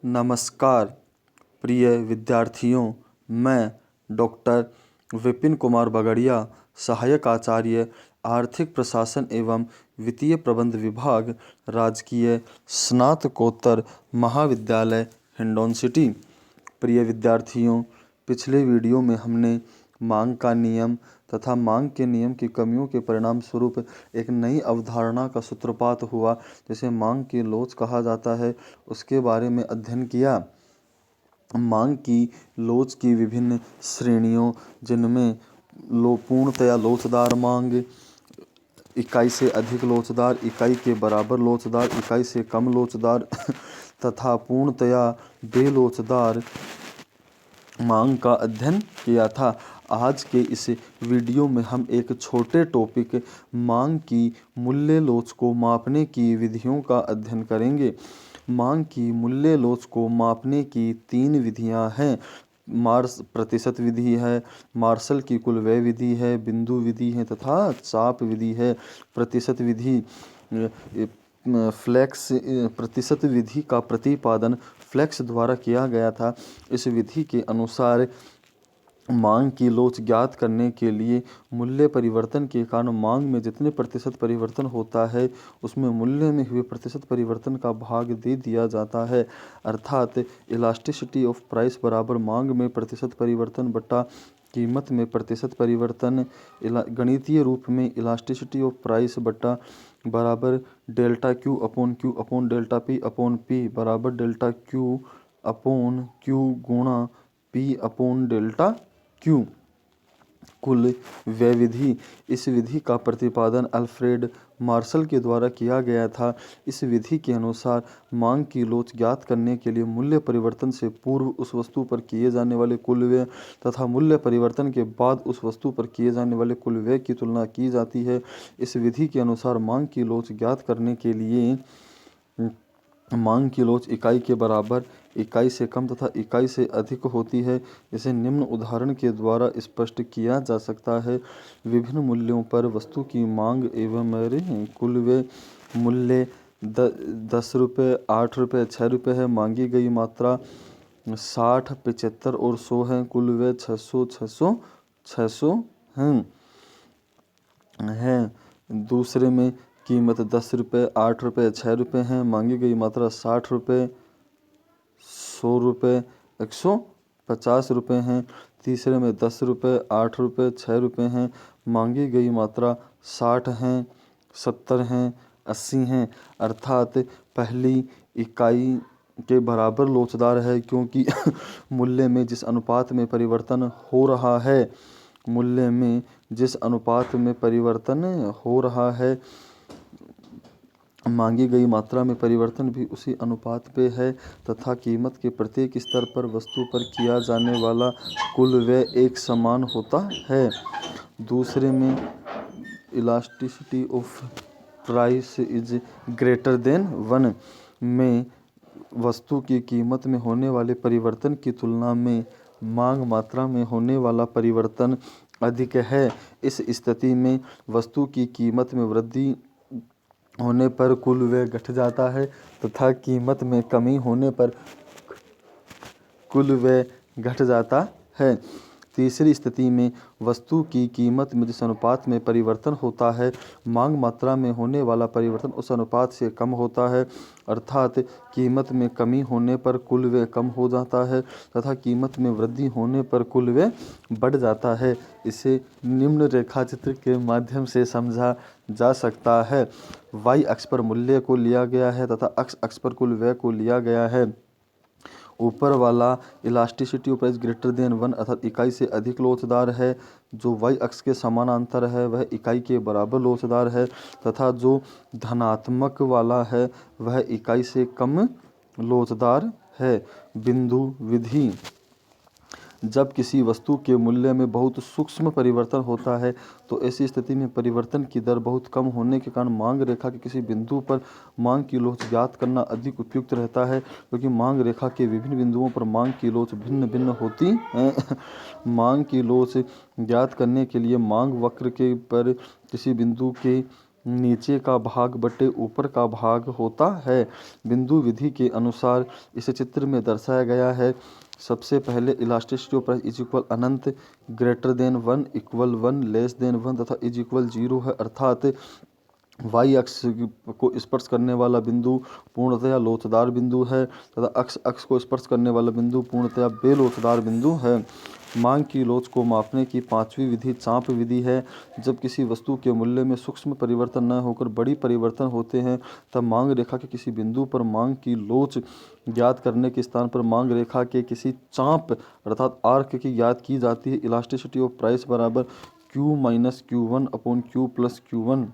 नमस्कार प्रिय विद्यार्थियों, मैं डॉक्टर विपिन कुमार बगड़िया, सहायक आचार्य आर्थिक प्रशासन एवं वित्तीय प्रबंध विभाग, राजकीय स्नातकोत्तर महाविद्यालय हिंडौन सिटी। प्रिय विद्यार्थियों, पिछले वीडियो में हमने मांग का नियम तथा मांग के नियम की कमियों के परिणाम स्वरूप एक नई अवधारणा का सूत्रपात हुआ, जिसे मांग की लोच कहा जाता है, उसके बारे में अध्ययन किया। मांग की लोच की विभिन्न श्रेणियों, जिनमें पूर्णतया लोचदार मांग, इकाई से अधिक लोचदार, इकाई के बराबर लोचदार, इकाई से कम लोचदार तथा पूर्णतया बेलोचदार मांग का अध्ययन किया था। आज के इस वीडियो में हम एक छोटे टॉपिक मांग की मूल्य लोच को मापने की विधियों का अध्ययन करेंगे। मांग की मूल्य लोच को मापने की 3 विधियां हैं। प्रतिशत विधि है, मार्शल की कुल व्यय विधि है, बिंदु विधि है तथा चाप विधि है। प्रतिशत विधि प्रतिशत विधि का प्रतिपादन फ्लेक्स द्वारा किया गया था। इस विधि के अनुसार मांग की लोच ज्ञात करने के लिए मूल्य परिवर्तन के कारण मांग में जितने प्रतिशत परिवर्तन होता है, उसमें मूल्य में हुए प्रतिशत परिवर्तन का भाग दे दिया जाता है। अर्थात इलास्टिसिटी ऑफ प्राइस बराबर मांग में प्रतिशत परिवर्तन बटा कीमत में प्रतिशत परिवर्तन। गणितीय रूप में इलास्टिसिटी ऑफ प्राइस बटा बराबर delta Q upon delta P upon P बराबर डेल्टा क्यू अपॉन क्यू गुणा पी अपॉन डेल्टा क्यू। कुल व्यय विधि। इस विधि का प्रतिपादन अल्फ्रेड मार्शल के द्वारा किया गया था। इस विधि के अनुसार मांग की लोच ज्ञात करने के लिए मूल्य परिवर्तन से पूर्व उस वस्तु पर किए जाने वाले कुल व्यय तथा मूल्य परिवर्तन के बाद उस वस्तु पर किए जाने वाले कुल व्यय की तुलना की जाती है। इस विधि के अनुसार मांग की लोच ज्ञात करने के लिए मांग की लोच इकाई के बराबर, इकाई से कम तथा इकाई से अधिक होती है। इसे निम्न उदाहरण के द्वारा स्पष्ट किया जा सकता है। विभिन्न मूल्यों पर वस्तु की मांग एवं कुल व्यय। मूल्य 10 रुपये, 8 रुपये, 6 रुपये है। मांगी गई मात्रा 60, 75 और 100 है। कुल व्यय 600, 600, 600 है। दूसरे में कीमत 10 रुपये, 8 रुपये, 6 रुपये हैं। मांगी गई मात्रा 60 रुपये, 100 रुपये, 150 रुपये हैं। तीसरे में 10 रुपये, 8 रुपये, 6 रुपये हैं। मांगी गई मात्रा 60 हैं, 70 हैं, 80 हैं। अर्थात पहली इकाई के बराबर लोचदार है, क्योंकि मूल्य में जिस अनुपात में परिवर्तन हो रहा है, मूल्य में जिस अनुपात में परिवर्तन हो रहा है, मांगी गई मात्रा में परिवर्तन भी उसी अनुपात पे है तथा कीमत के प्रत्येक स्तर पर वस्तु पर किया जाने वाला कुल व्यय एक समान होता है। दूसरे में elasticity of price is greater than 1 में वस्तु की कीमत में होने वाले परिवर्तन की तुलना में मांग मात्रा में होने वाला परिवर्तन अधिक है। इस स्थिति में वस्तु की कीमत में वृद्धि होने पर कुल व्यय घट जाता है तथा कीमत में कमी होने पर कुल व्यय घट जाता है। तीसरी स्थिति में वस्तु की कीमत में जिस अनुपात में परिवर्तन होता है, मांग मात्रा में होने वाला परिवर्तन उस अनुपात से कम होता है। अर्थात कीमत में कमी होने पर कुल व्यय कम हो जाता है तथा कीमत में वृद्धि होने पर कुल व्यय बढ़ जाता है। इसे निम्न रेखाचित्र के माध्यम से समझा जा सकता है। वाई अक्ष पर मूल्य को लिया गया है तथा एक्स अक्ष पर कुल व्यय को लिया गया है। ऊपर वाला elasticity of price greater than 1 अर्थात इकाई से अधिक लोचदार है। जो वाई अक्ष के समानांतर है वह इकाई के बराबर लोचदार है तथा जो धनात्मक वाला है वह इकाई से कम लोचदार है। बिंदु विधि। जब किसी वस्तु के मूल्य में बहुत सूक्ष्म परिवर्तन होता है, तो ऐसी स्थिति में परिवर्तन की दर बहुत कम होने के कारण मांग रेखा के किसी बिंदु पर मांग की लोच ज्ञात करना अधिक उपयुक्त रहता है, क्योंकि मांग रेखा के विभिन्न बिंदुओं पर मांग की लोच भिन्न भिन्न होती है। मांग की लोच ज्ञात करने के लिए मांग वक्र के पर किसी बिंदु के नीचे का भाग बटे ऊपर का भाग होता है। बिंदु विधि के अनुसार इस चित्र में दर्शाया गया है। सबसे पहले elasticity of price is equal Anant, greater than 1, equal 1, less than 1 तथा इज इक्वल 0 है, अर्थात वाई अक्ष को स्पर्श करने वाला बिंदु पूर्णतया लोचदार बिंदु है तथा अक्ष को स्पर्श करने वाला बिंदु पूर्णतया बेलोचदार बिंदु है। मांग की लोच को मापने की पांचवी विधि चाप विधि है। जब किसी वस्तु के मूल्य में सूक्ष्म परिवर्तन न होकर बड़ी परिवर्तन होते हैं तब मांग रेखा के किसी बिंदु पर मांग की लोच ज्ञात करने के स्थान पर मांग रेखा के किसी चाप अर्थात आर्क की ज्ञात की जाती है। इलास्टिसिटी ऑफ प्राइस बराबर Q minus Q1 upon Q plus Q1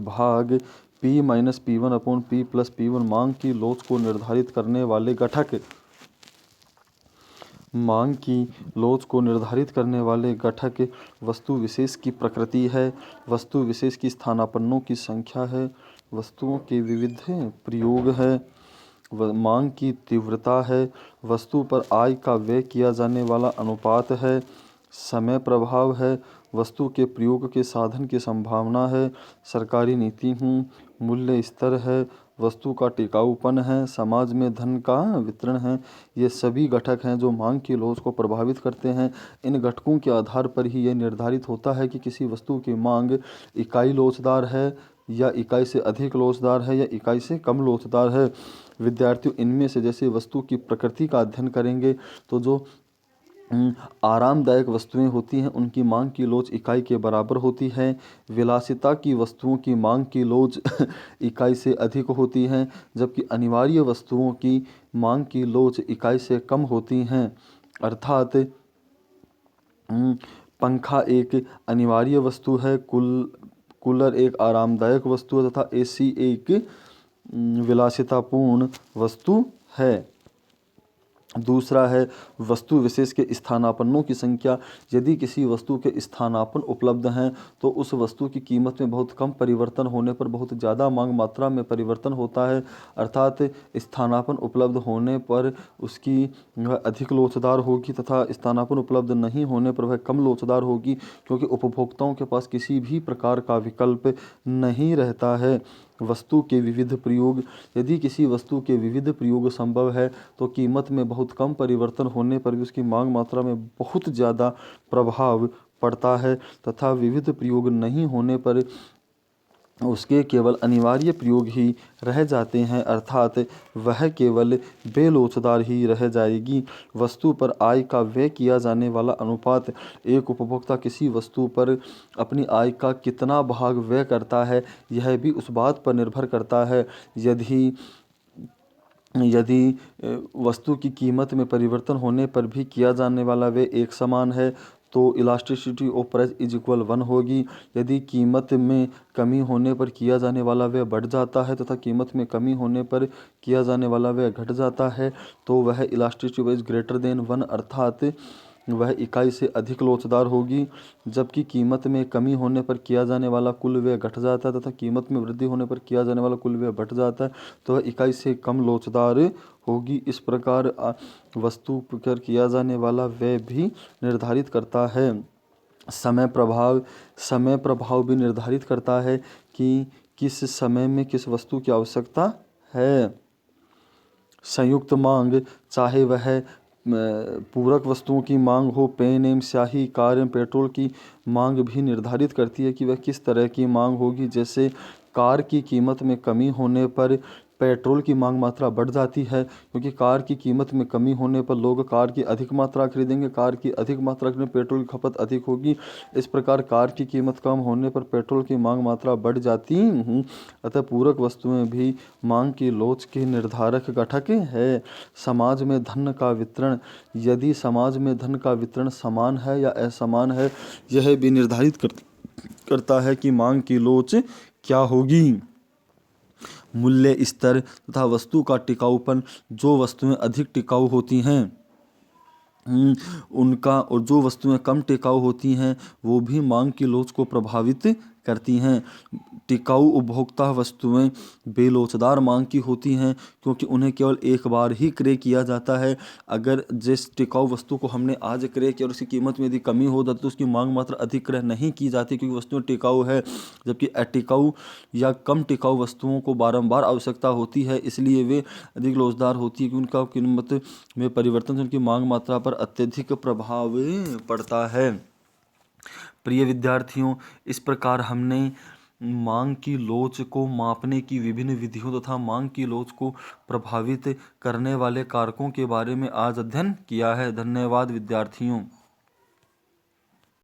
भाग P minus P1 upon P plus P1। मांग की लोच को निर्धारित करने वाले घटक मांग की लोच को निर्धारित करने वाले घटक वस्तु विशेष की प्रकृति है, वस्तु विशेष की स्थानापन्नों की संख्या है, वस्तुओं के विविध प्रयोग है, मांग की तीव्रता है, वस्तु पर आय का व्यय किया जाने वाला अनुपात है, समय प्रभाव है, वस्तु के प्रयोग के साधन की संभावना है, सरकारी नीति मूल्य स्तर है, वस्तु का टिकाऊपन है, समाज में धन का वितरण है। ये सभी घटक हैं जो मांग की लोच को प्रभावित करते हैं। इन घटकों के आधार पर ही यह निर्धारित होता है कि किसी वस्तु की मांग इकाई लोचदार है या इकाई से अधिक लोचदार है या इकाई से कम लोचदार है। विद्यार्थियों इनमें से जैसे वस्तु की प्रकृति का अध्ययन करेंगे तो जो आरामदायक वस्तुएं होती हैं उनकी मांग की लोच इकाई के बराबर होती है। विलासिता की वस्तुओं की मांग की लोच इकाई से अधिक होती हैं, जबकि अनिवार्य वस्तुओं की मांग की लोच इकाई से कम होती हैं। अर्थात पंखा एक अनिवार्य वस्तु है, कूलर एक आरामदायक वस्तु है तथा एसी एक विलासितापूर्ण वस्तु है। दूसरा है वस्तु विशेष के स्थानापन्नों की संख्या। यदि किसी वस्तु के स्थानापन्न उपलब्ध हैं तो उस वस्तु की कीमत में बहुत कम परिवर्तन होने पर बहुत ज़्यादा मांग मात्रा में परिवर्तन होता है। अर्थात स्थानापन्न उपलब्ध होने पर उसकी वह अधिक लोचदार होगी तथा स्थानापन्न उपलब्ध नहीं होने पर वह कम लोचदार होगी, क्योंकि उपभोक्ताओं के पास किसी भी प्रकार का विकल्प नहीं रहता है। वस्तु के विविध प्रयोग। यदि किसी वस्तु के विविध प्रयोग संभव है तो कीमत में बहुत कम परिवर्तन होने पर भी उसकी मांग मात्रा में बहुत ज़्यादा प्रभाव पड़ता है तथा विविध प्रयोग नहीं होने पर उसके केवल अनिवार्य प्रयोग ही रह जाते हैं, अर्थात वह केवल बेलोचदार ही रह जाएगी। वस्तु पर आय का व्यय किया जाने वाला अनुपात। एक उपभोक्ता किसी वस्तु पर अपनी आय का कितना भाग व्यय करता है यह भी उस बात पर निर्भर करता है। यदि वस्तु की कीमत में परिवर्तन होने पर भी किया जाने वाला व्यय एक समान है तो elasticity of price is equal 1 होगी। यदि कीमत में कमी होने पर किया जाने वाला व्यय बढ़ जाता है तथा कीमत में कमी होने पर किया जाने वाला व्यय घट जाता है तो वह इलास्टिसिटी ऑफ ग्रेटर देन 1 अर्थात वह इकाई से अधिक लोचदार होगी। जबकि कीमत में कमी होने पर किया जाने वाला कुल व्यय घट जाता है तथा कीमत में वृद्धि होने पर किया जाने वाला कुल व्यय बढ़ जाता है तो वह इकाई से कम लोचदार होगी। इस प्रकार वस्तु पर किया जाने वाला व्यय भी निर्धारित करता है। समय प्रभाव भी निर्धारित करता है कि किस समय में किस वस्तु की आवश्यकता है। संयुक्त मांग, चाहे वह पूरक वस्तुओं की मांग हो, पेन एवं स्याही, कार एवं पेट्रोल की मांग भी निर्धारित करती है कि वह किस तरह की मांग होगी। जैसे कार की कीमत में कमी होने पर पेट्रोल की मांग मात्रा बढ़ जाती है, क्योंकि कार की कीमत में कमी होने पर लोग कार की अधिक मात्रा खरीदेंगे, कार की अधिक मात्रा में पेट्रोल की खपत अधिक होगी। इस प्रकार कार की कीमत कम होने पर पेट्रोल की मांग मात्रा बढ़ जाती है। अतः पूरक वस्तुएं भी मांग की लोच के निर्धारक घटक है। समाज में धन का वितरण। यदि समाज में धन का वितरण समान है या असमान है यह भी निर्धारित करता है कि मांग की लोच क्या होगी। मूल्य स्तर तथा वस्तु का टिकाऊपन। जो वस्तुएं अधिक टिकाऊ होती हैं उनका और जो वस्तुएं कम टिकाऊ होती हैं वो भी मांग की लोच को प्रभावित करती हैं। टिकाऊ उपभोक्ता वस्तुएं बेलोचदार मांग की होती हैं क्योंकि उन्हें केवल एक बार ही क्रय किया जाता है। अगर जिस टिकाऊ वस्तु को हमने आज क्रय किया और उसकी कीमत में यदि कमी हो जाती तो उसकी मांग मात्रा अधिक क्रय नहीं की जाती क्योंकि वस्तुएं टिकाऊ है। जबकि अटिकाऊ या कम टिकाऊ वस्तुओं को बारंबार आवश्यकता होती है, इसलिए वे अधिक लोचदार होती है कि उनका कीमत में परिवर्तन से उनकी मांग मात्रा पर अत्यधिक प्रभाव पड़ता है। प्रिय विद्यार्थियों, इस प्रकार हमने मांग की लोच को मापने की विभिन्न विधियों तथा मांग की लोच को प्रभावित करने वाले कारकों के बारे में आज अध्ययन किया है। धन्यवाद विद्यार्थियों।